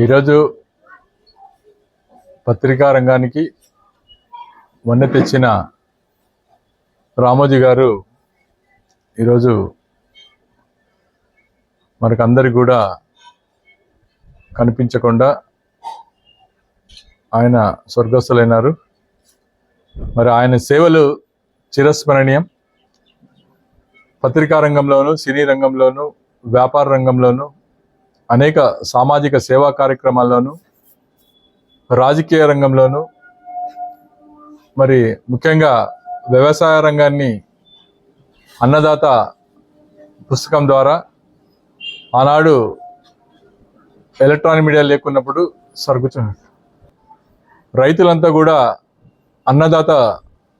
ఈరోజు పత్రికా రంగానికి వన్నె తెచ్చిన రామోజీ గారు ఈరోజు మనకందరికి కూడా కనిపించకుండా ఆయన స్వర్గస్థులైనారు. మరి ఆయన సేవలు చిరస్మరణీయం. పత్రికా రంగంలోనూ, సినీ రంగంలోనూ, వ్యాపార రంగంలోనూ, అనేక సామాజిక సేవా కార్యక్రమాల్లోనూ, రాజకీయ రంగంలోనూ, మరి ముఖ్యంగా వ్యవసాయ రంగాన్ని అన్నదాత పుస్తకం ద్వారా ఆనాడు ఎలక్ట్రానిక్ మీడియా లేకున్నప్పుడు రైతులంతా కూడా అన్నదాత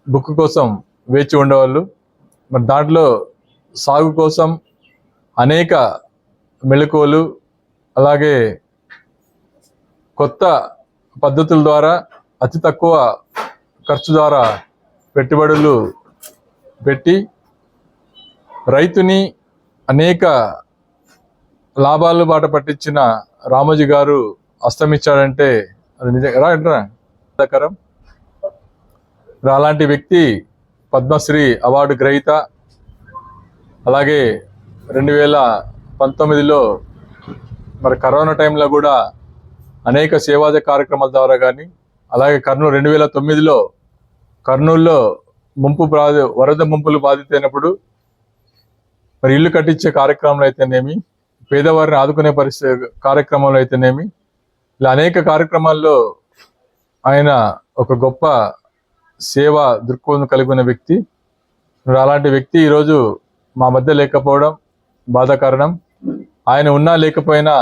బుక్ కోసం వేచి ఉండేవాళ్ళు. మరి దాంట్లో సాగు కోసం అనేక మెళకువలు, అలాగే కొత్త పద్ధతుల ద్వారా అతి తక్కువ ఖర్చు ద్వారా పెట్టుబడులు పెట్టి రైతుని అనేక లాభాలు బాట పట్టించిన రామోజీ గారు అస్తమించాడంటే అది నిజంగా బాధాకరం. అలాంటి వ్యక్తి పద్మశ్రీ అవార్డు గ్రహీత. అలాగే 2019లో మరి కరోనా టైంలో కూడా అనేక సేవాజ కార్యక్రమాల ద్వారా కానీ, అలాగే 2009లో కర్నూలులో వరద ముంపులు బాధితైనప్పుడు మరి ఇల్లు కట్టించే కార్యక్రమంలో అయితేనేమి, పేదవారిని ఆదుకునే కార్యక్రమంలో అయితేనేమి, ఇలా అనేక కార్యక్రమాల్లో ఆయన ఒక గొప్ప సేవా దృక్పథం కలిగి ఉన్న వ్యక్తి. అలాంటి వ్యక్తి ఈరోజు మా మధ్య లేకపోవడం బాధాకరణం. ఆయన ఉన్నా లేకపోయినా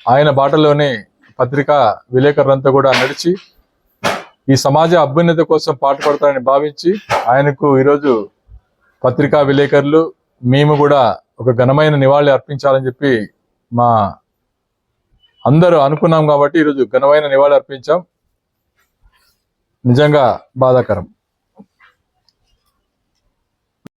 ఆయన బాటలోనే పత్రికా విలేకరులంతా కూడా నడిచి ఈ సమాజ అభ్యున్నతి కోసం పాటుపడతారని భావించి ఆయనకు ఈరోజు పత్రికా విలేకరులు మేము కూడా ఒక ఘనమైన నివాళి అర్పించాలని చెప్పి మా అందరూ అనుకున్నాం. కాబట్టి ఈరోజు ఘనమైన నివాళి అర్పించాం. నిజంగా బాధాకరం.